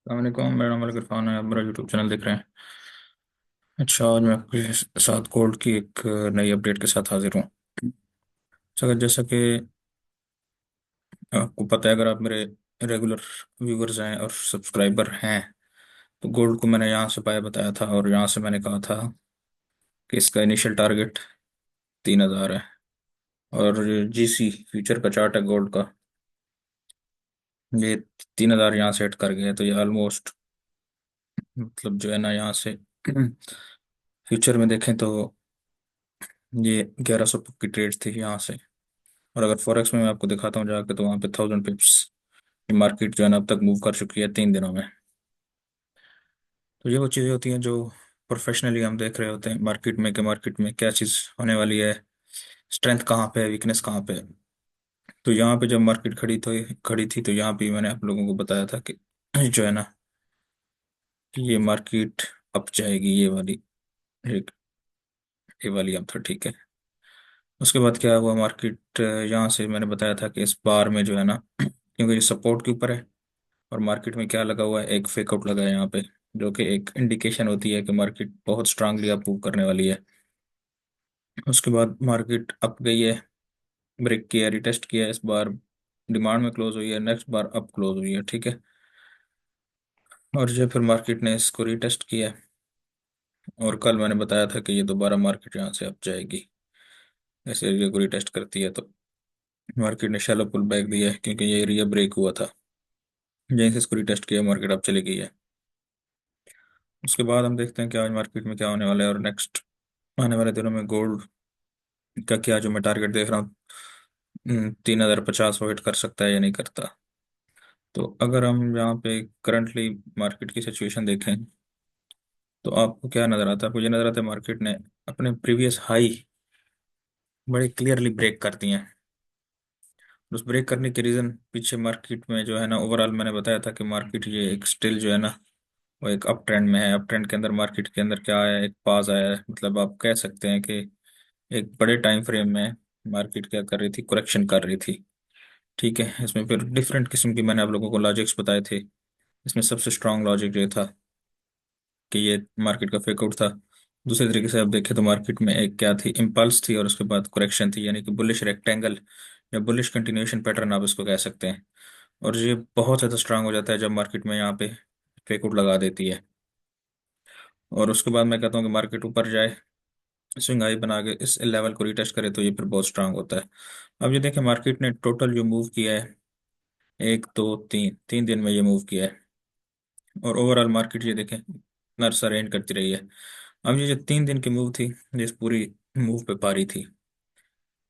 अलैक्म मेरा नाम इरफान है। आप मेरा यूट्यूब चैनल देख रहे हैं। अच्छा, आज मैं आपके साथ गोल्ड की एक नई अपडेट के साथ हाजिर हूँ। अच्छा, जैसा कि आपको पता है, अगर आप मेरे रेगुलर व्यूवर्स हैं और सब्सक्राइबर हैं, तो गोल्ड को मैंने यहाँ से पाया बताया था और यहाँ से मैंने कहा था कि इसका इनिशियल टारगेट 3,000 है। और जीसी फ्यूचर का चार्ट है गोल्ड का, ये 3,000 यहाँ से हिट कर गया है। तो ये ऑलमोस्ट मतलब जो है ना, यहाँ से फ्यूचर में देखें तो ये 1100 की ट्रेड थी यहाँ से। और अगर फॉरेक्स में मैं आपको दिखाता हूँ जाके, तो वहाँ पे 1,000 पिप्स मार्केट जो है ना अब तक मूव कर चुकी है 3 दिनों में। तो ये वो चीज़ें होती हैं जो प्रोफेशनली हम देख रहे होते हैं मार्केट में, कि मार्केट में क्या चीज़ होने वाली है, स्ट्रेंथ कहाँ पे है, वीकनेस कहाँ पे है। तो यहाँ पे जब मार्केट खड़ी थी, तो यहाँ पे मैंने आप लोगों को बताया था कि जो है ना, कि ये मार्केट अप जाएगी, ये वाली अब था, ठीक है। उसके बाद क्या हुआ, मार्केट यहाँ से मैंने बताया था कि इस बार में जो है ना, क्योंकि ये सपोर्ट के ऊपर है और मार्केट में क्या लगा हुआ है, एक फेकआउट लगा है यहाँ पे, जो कि एक इंडिकेशन होती है कि मार्केट बहुत स्ट्रांगली अप मूव करने वाली है। उसके बाद मार्केट अप गई है, ब्रेक किया, रिटेस्ट किया, इस बार डिमांड में क्लोज हुई है, नेक्स्ट बार अप क्लोज हुई है, ठीक है। और जो फिर मार्केट ने इसको रिटेस्ट किया है, और कल मैंने बताया था कि ये दोबारा मार्केट यहाँ से अप जाएगी, ऐसे एरिया को रिटेस्ट करती है तो मार्केट ने शैलो पुल बैक दिया है, क्योंकि ये एरिया ब्रेक हुआ था। यहीं से इसको रिटेस्ट किया, मार्केट अप चली गई है। उसके बाद हम देखते हैं कि आज मार्केट में क्या होने वाला है, और नेक्स्ट आने वाले दिनों में गोल्ड का क्या, जो मैं टारगेट देख रहा हूँ, 3,050 वो हिट कर सकता है या नहीं करता। तो अगर हम यहाँ पे करंटली मार्केट की सिचुएशन देखें, तो आपको क्या नज़र आता है? आपको ये नज़र आता है मार्केट ने अपने प्रीवियस हाई बड़े क्लियरली ब्रेक कर दिए हैं। उस ब्रेक करने के रीज़न पीछे मार्केट में जो है ना, ओवरऑल मैंने बताया था कि मार्केट ये एक स्टिल जो है ना, वो एक अप ट्रेंड में है। अप ट्रेंड के अंदर मार्केट के अंदर क्या आया है, एक पाज आया है। मतलब आप कह सकते हैं कि एक बड़े टाइम फ्रेम में मार्केट क्या कर रही थी, करेक्शन कर रही थी, ठीक है। इसमें फिर डिफरेंट किस्म की मैंने आप लोगों को लॉजिक्स बताए थे। इसमें सबसे स्ट्रांग लॉजिक ये था कि ये मार्केट का फेकआउट था। दूसरे तरीके से आप देखें तो मार्केट में एक क्या थी, इम्पल्स थी, और उसके बाद करेक्शन थी, यानी कि बुलिश रेक्टेंगल या बुलिश कंटिन्यूएशन पैटर्न आप इसको कह सकते हैं। और ये बहुत ज़्यादा स्ट्रांग हो जाता है जब मार्केट में यहाँ पे फेकआउट लगा देती है। और उसके बाद मैं कहता हूँ कि मार्केट ऊपर जाए, स्विंग हाई बना के इस लेवल को रिटेस्ट करे, तो ये फिर बहुत स्ट्रांग होता है। अब ये देखें, मार्केट ने टोटल जो मूव किया है, एक दो तीन, 3 दिन में ये मूव किया है। और ओवरऑल मार्केट ये देखें नर्स रेंज करती रही है। अब ये जो 3 दिन की मूव थी, ये इस पूरी मूव पे पारी थी।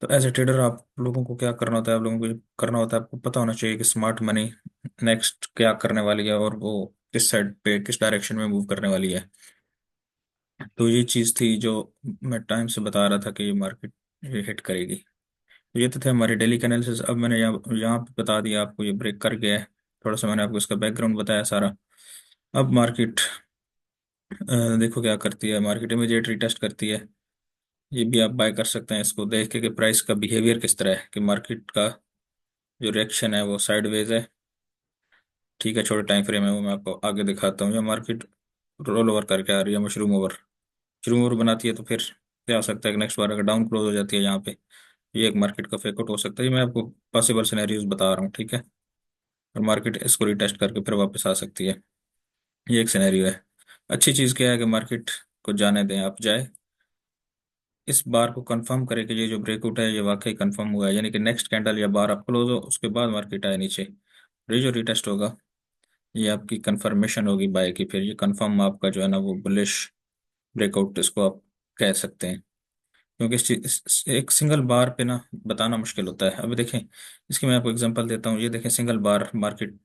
तो एज ए ट्रेडर आप लोगों को क्या करना होता है, आप लोगों को ये करना होता है, आपको पता होना चाहिए कि स्मार्ट मनी नेक्स्ट क्या करने वाली है, और वो किस साइड पे, किस डायरेक्शन में मूव करने वाली है। तो ये चीज़ थी जो मैं टाइम से बता रहा था कि ये मार्केट ये हिट करेगी। तो ये तो थे हमारे डेली के एनालिसिस। अब मैंने यहाँ यहाँ पे बता दिया आपको, ये ब्रेक कर गया है। थोड़ा सा मैंने आपको इसका बैकग्राउंड बताया सारा। अब मार्केट देखो क्या करती है, मार्केट इमीडिएट रिटेस्ट करती है। ये भी आप बाय कर सकते हैं इसको देख के कि प्राइस का बिहेवियर किस तरह है, कि मार्केट का जो रिएक्शन है वो साइडवेज है, ठीक है। छोटे टाइम फ्रेम है, वो मैं आपको आगे दिखाता हूँ। या मार्केट रोल ओवर करके आ रही है, मशरूम ओवर बनाती है, तो फिर क्या हो सकता है कि नेक्स्ट बार अगर डाउन क्लोज हो जाती है यहाँ पे, ये एक मार्केट का फेकआउट हो सकता है। ये मैं आपको पॉसिबल सिनेरियोज बता रहा हूँ, ठीक है। और मार्केट इसको रिटेस्ट करके फिर वापस आ सकती है, ये एक सिनेरियो है। अच्छी चीज़ क्या है कि मार्केट को जाने दें, आप जाए, इस बार को कंफर्म करें कि ये जो ब्रेकआउट है ये वाकई कंफर्म हुआ है, यानी कि नेक्स्ट कैंडल या बार आप क्लोज हो, उसके बाद मार्केट आए नीचे, ये जो रिटेस्ट होगा, ये आपकी कंफर्मेशन होगी बाय की। फिर ये कंफर्म आपका जो है ना, वो बुलिश ब्रेकआउट इसको आप कह सकते हैं। क्योंकि एक सिंगल बार पे ना बताना मुश्किल होता है। अभी देखें, इसकी मैं आपको एग्जांपल देता हूँ। ये देखें, सिंगल बार मार्केट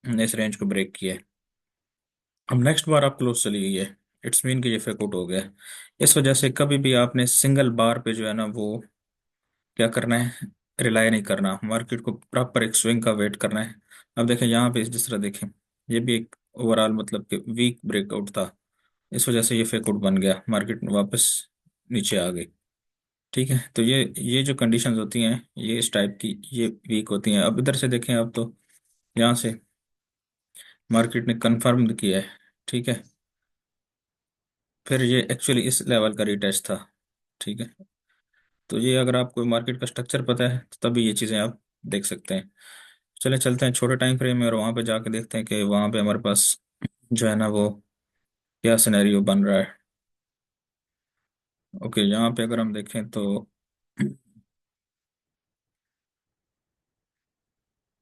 ने इस रेंज को ब्रेक किया है, अब नेक्स्ट बार आप क्लोज चली गई है, इट्स मीन कि ये फेकआउट हो गया है। इस वजह से कभी भी आपने सिंगल बार पे जो है ना, वो क्या करना है, रिलाई नहीं करना, मार्केट को प्रॉपर एक स्विंग का वेट करना है। अब देखें यहाँ पे जिस तरह देखें, ये भी एक ओवरऑल मतलब कि वीक ब्रेकआउट था, इस वजह से ये फेकआउट बन गया, मार्केट वापस नीचे आ गई, ठीक है। तो ये जो कंडीशंस होती हैं, ये इस टाइप की, ये वीक होती हैं। अब इधर से देखें, अब तो यहाँ से मार्केट ने कंफर्म किया है। ठीक है। फिर ये एक्चुअली इस लेवल का रिटेस्ट था। ठीक है। तो ये अगर आपको मार्केट का स्ट्रक्चर पता है तो तभी ये चीज़ें आप देख सकते हैं। चले चलते हैं छोटे टाइम फ्रेम में और वहाँ पे जाके देखते हैं कि वहाँ पे हमारे पास जो है ना वो क्या सिनेरियो बन रहा है। ओके, यहाँ पे अगर हम देखें तो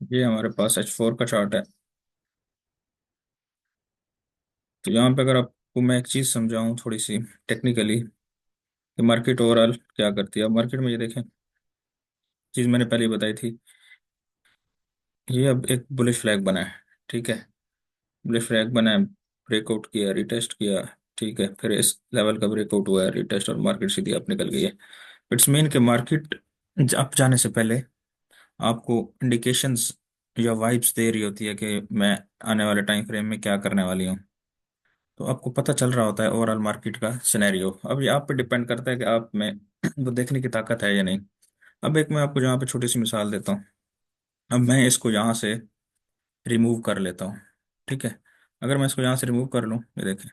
ये हमारे पास H4 का चार्ट है। तो यहाँ पे अगर आपको मैं एक चीज़ समझाऊँ थोड़ी सी टेक्निकली कि मार्केट ओवरऑल क्या करती है। अब मार्केट में ये देखें, चीज़ मैंने पहले ही बताई थी, ये अब एक बुलिश फ्लैग बना है। ठीक है। बुलिश फ्लैग बना है, ब्रेकआउट किया, रिटेस्ट किया। ठीक है, फिर इस लेवल का ब्रेकआउट हुआ है, रिटेस्ट, और मार्केट सीधी अप निकल गई है। इट्स मीन कि मार्केट अप जाने से पहले आपको इंडिकेशंस या वाइब्स दे रही होती है कि मैं आने वाले टाइम फ्रेम में क्या करने वाली हूँ। तो आपको पता चल रहा होता है ओवरऑल मार्केट का सिनेरियो। अब ये आप पे डिपेंड करता है कि आप में वो देखने की ताकत है या नहीं। अब एक मैं आपको यहाँ पे छोटी सी मिसाल देता हूँ। अब मैं इसको यहाँ से रिमूव कर लेता हूँ। ठीक है। अगर मैं इसको यहाँ से रिमूव कर लूँ, ये देखें,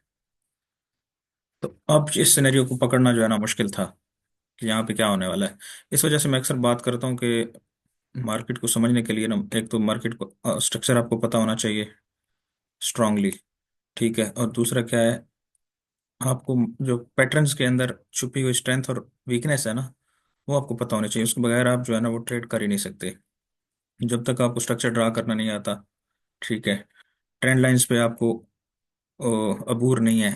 तो अब इस सिनेरियो को पकड़ना जो है ना मुश्किल था कि यहाँ पे क्या होने वाला है। इस वजह से मैं अक्सर बात करता हूँ कि मार्केट को समझने के लिए ना, एक तो मार्केट को स्ट्रक्चर आपको पता होना चाहिए स्ट्रांगली। ठीक है। और दूसरा क्या है, आपको जो पैटर्न्स के अंदर छुपी हुई स्ट्रेंथ और वीकनेस है ना, वो आपको पता होनी चाहिए। उसके बगैर आप जो है ना वो ट्रेड कर ही नहीं सकते जब तक आपको स्ट्रक्चर ड्रा करना नहीं आता। ठीक है। ट्रेंड लाइंस पे आपको अबूर नहीं है।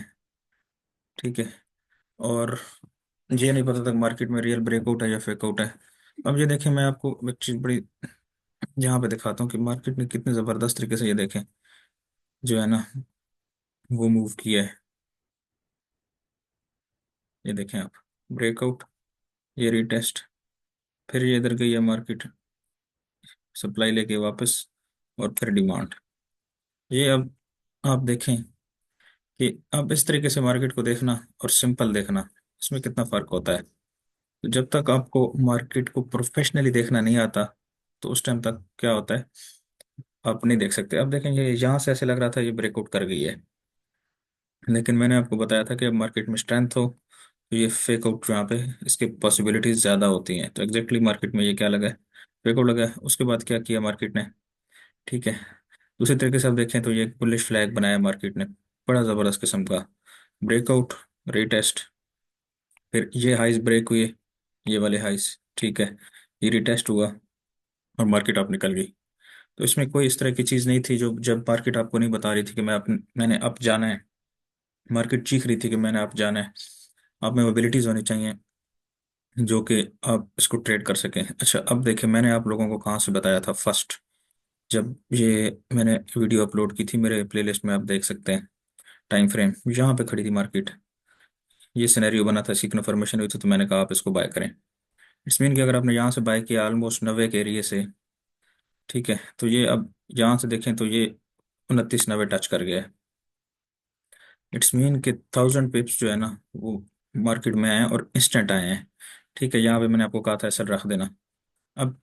ठीक है। और ये नहीं पता तक मार्केट में रियल ब्रेकआउट है या फेकआउट है। अब ये देखें, मैं आपको एक चीज बड़ी यहाँ पे दिखाता हूँ कि मार्केट ने कितने जबरदस्त तरीके से ये देखें जो है ना वो मूव किया है। ये देखें आप, ब्रेकआउट, ये रिटेस्ट, फिर ये इधर गई है मार्केट, सप्लाई लेके वापस, और फिर डिमांड। ये अब आप देखें कि अब इस तरीके से मार्केट को देखना और सिंपल देखना, इसमें कितना फर्क होता है। तो जब तक आपको मार्केट को प्रोफेशनली देखना नहीं आता तो उस टाइम तक क्या होता है आप नहीं देख सकते। अब देखेंगे यहाँ से ऐसे लग रहा था ये ब्रेकआउट कर गई है, लेकिन मैंने आपको बताया था कि अब मार्केट में स्ट्रेंथ हो तो ये फेक आउट यहाँ पे इसके पॉसिबिलिटीज ज़्यादा होती हैं। तो एग्जैक्टली मार्केट में ये क्या लगा है, फेक आउट लगा है। उसके बाद क्या किया मार्केट ने। ठीक है। दूसरे तरीके से आप देखें तो ये बुलिश फ्लैग बनाया मार्केट ने, बड़ा ज़बरदस्त किस्म का ब्रेकआउट, रीटेस्ट, फिर ये हाइस ब्रेक हुए, ये वाले हाइस। ठीक है। ये रिटेस्ट हुआ और मार्केट आप निकल गई। तो इसमें कोई इस तरह की चीज़ नहीं थी जो जब मार्केट आपको नहीं बता रही थी कि मैंने अप जाना है, मार्केट चीख रही थी कि मैंने अप जाना है। आप में एबिलिटीज होनी चाहिए जो कि आप इसको ट्रेड कर सकें। अच्छा, अब देखिए मैंने आप लोगों को कहाँ से बताया था फर्स्ट, जब ये मैंने वीडियो अपलोड की थी मेरे प्लेलिस्ट में, आप देख सकते हैं टाइम फ्रेम यहाँ पे खड़ी थी मार्केट। ये सिनेरियो बना था, इसी कन्फर्मेशन हुई थी, तो मैंने कहा आप इसको बाय करें। इट्स मीन कि अगर आपने यहाँ से बाय किया ऑलमोस्ट 90 के एरिए से, ठीक है, तो ये अब यहाँ से देखें तो ये 29 90 टच कर गया है। इट्स मीन कि 1000 पिप्स जो है ना वो मार्केट में आए हैं और इंस्टेंट आए हैं। ठीक है। यहाँ पे मैंने आपको कहा था ऐसा रख देना। अब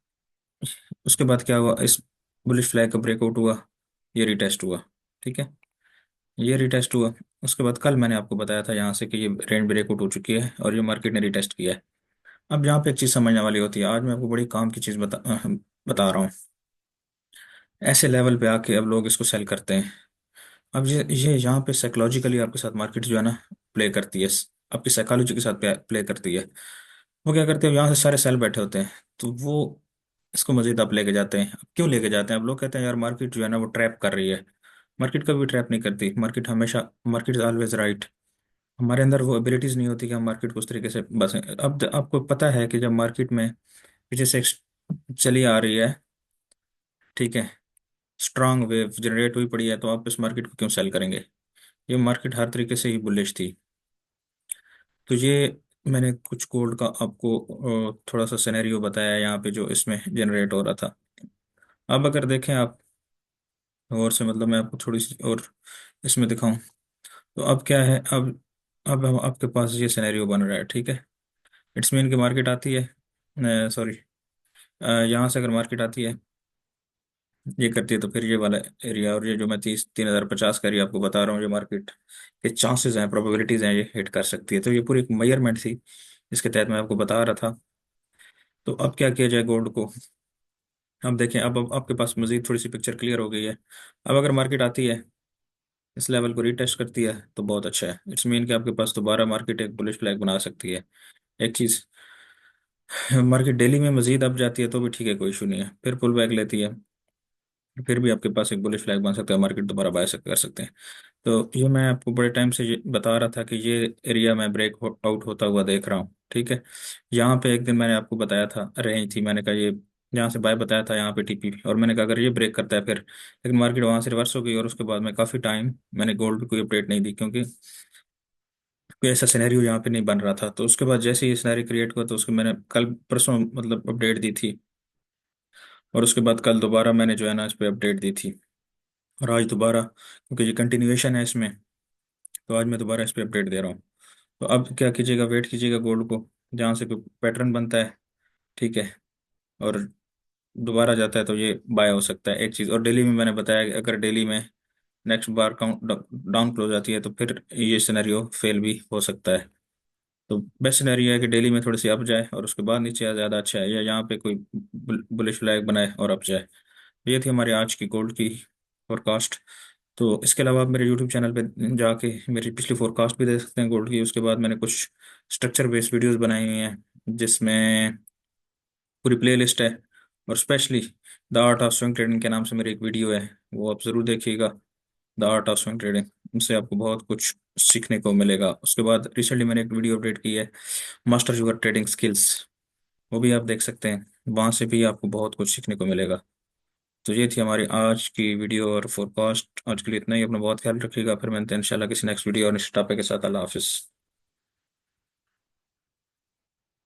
उसके बाद क्या हुआ, इस बुलिश फ्लैग का ब्रेकआउट हुआ, ये रिटेस्ट हुआ। ठीक है। ये रिटेस्ट हुआ। उसके बाद कल मैंने आपको बताया था यहाँ से कि ये रेंज ब्रेकआउट हो चुकी है और ये मार्केट ने रिटेस्ट किया है। अब यहाँ पे एक चीज़ समझने वाली होती है, आज मैं आपको बड़ी काम की चीज़ बता रहा हूँ। ऐसे लेवल पे आके अब लोग इसको सेल करते हैं। अब ये यहाँ पे साइकोलॉजिकली आपके साथ मार्केट जो है ना प्ले करती है, आपकी साइकोलॉजी के साथ प्ले करती है। वो क्या करते हैं, यहाँ से सारे सेल बैठे होते हैं, तो वो इसको मजीद आप लेके जाते हैं। अब क्यों लेके जाते हैं, अब लोग कहते हैं यार मार्केट जो है ना वो ट्रैप कर रही है। मार्केट कभी ट्रैप नहीं करती। मार्केट हमेशा, मार्केट इज ऑलवेज राइट। हमारे अंदर वो एबिलिटीज नहीं होती कि हम मार्केट को उस तरीके से बस। अब आपको पता है कि जब मार्केट में पीछे से चली आ रही है, ठीक है, स्ट्रांग वेव जनरेट हुई पड़ी है, तो आप इस मार्केट को क्यों सेल करेंगे। ये मार्केट हर तरीके से ही बुलिश थी। तो ये मैंने कुछ गोल्ड का आपको थोड़ा सा सिनेरियो बताया यहाँ पे जो इसमें जनरेट हो रहा था। अब अगर देखें आप और से, मतलब मैं आपको थोड़ी सी और इसमें दिखाऊं, तो अब क्या है, अब हम आपके पास ये सिनेरियो बन रहा है। ठीक है। इट्स मीन की मार्केट आती है, सॉरी, यहाँ से अगर मार्केट आती है, ये करती है तो फिर ये वाला एरिया, और ये जो मैं 30,350 का एरिया आपको बता रहा हूँ, ये मार्केट के चांसेस हैं, प्रोबेबिलिटीज हैं, ये हिट कर सकती है। तो ये पूरी एक मेजरमेंट थी, इसके तहत मैं आपको बता रहा था। तो अब क्या किया जाए गोल्ड को? अब देखें, अब आपके पास मजीद थोड़ी सी पिक्चर क्लियर हो गई है। अब अगर मार्केट आती है, इस लेवल को रीटेस्ट करती है, तो बहुत अच्छा है। इट्स मीन कि आपके पास दोबारा मार्केट एक बुलिश फ्लैग बना सकती है। एक चीज, मार्केट डेली में मजीद अप जाती है तो भी ठीक है, कोई इशू नहीं है। फिर पुल बैक लेती है, फिर भी आपके पास एक बुलिश फ्लैग बन सकता है, मार्केट दोबारा बाय कर सकते हैं। तो ये मैं आपको बड़े टाइम से ये बता रहा था कि ये एरिया मैं ब्रेक आउट होता हुआ देख रहा हूँ, ठीक है। यहाँ पे एक दिन मैंने आपको बताया था, रही थी, मैंने कहा ये यहाँ से बाय बताया था यहाँ पे टीपी, और मैंने कहा अगर ये ब्रेक करता है फिर, लेकिन मार्केट वहां से रिवर्स हो गई, और उसके बाद मैं काफ़ी टाइम मैंने गोल्ड कोई अपडेट नहीं दी, क्योंकि कोई ऐसा सिनेरियो यहाँ पे नहीं बन रहा था। तो उसके बाद जैसे ही सिनेरियो क्रिएट हुआ, तो उसको मैंने कल परसों मतलब अपडेट दी थी, और उसके बाद कल दोबारा मैंने जो है ना इस पे अपडेट दी थी, और आज दोबारा, क्योंकि ये कंटिन्यूएशन है इसमें, तो आज मैं दोबारा इस पे अपडेट दे रहा हूँ। तो अब क्या कीजिएगा, वेट कीजिएगा गोल्ड को, जहाँ से कोई पैटर्न बनता है, ठीक है, और दोबारा जाता है तो ये बाय हो सकता है। एक चीज़ और, डेली में मैंने बताया कि अगर डेली में नेक्स्ट बार काउंट डाउन क्लोज आती है, तो फिर ये सिनेरियो फेल भी हो सकता है। तो बेस्ट सिनेरियो है कि डेली में थोड़ी सी अप जाए और उसके बाद नीचे आ, ज़्यादा अच्छा है, या यहाँ पे कोई बुलिश फ्लैग बनाए और अप जाए। ये थी हमारी आज की गोल्ड की फोरकास्ट। तो इसके अलावा आप मेरे यूट्यूब चैनल पे जाके मेरी पिछली फोरकास्ट भी देख सकते हैं गोल्ड की। उसके बाद मैंने कुछ स्ट्रक्चर बेस्ड वीडियोस बनाई हुई हैं, जिसमें पूरी प्ले लिस्ट है, और specially the art of swing trading के नाम से मेरी एक वीडियो है, वो आप ज़रूर देखिएगा। The art of swing trading, उनसे आपको बहुत कुछ सीखने को मिलेगा। उसके बाद रिसेंटली मैंने एक वीडियो अपडेट की है, मास्टर योर ट्रेडिंग स्किल्स, वो भी आप देख सकते हैं, वहाँ से भी आपको बहुत कुछ सीखने को मिलेगा। तो ये थी हमारी आज की वीडियो और फोरकास्ट। आज के लिए इतना ही, अपना बहुत ख्याल रखिएगा, फिर मिलते हैं इंशाल्लाह किसी नेक्स्ट वीडियो और नेक्स्ट टॉपिक के साथ। अल्लाह हाफिज़।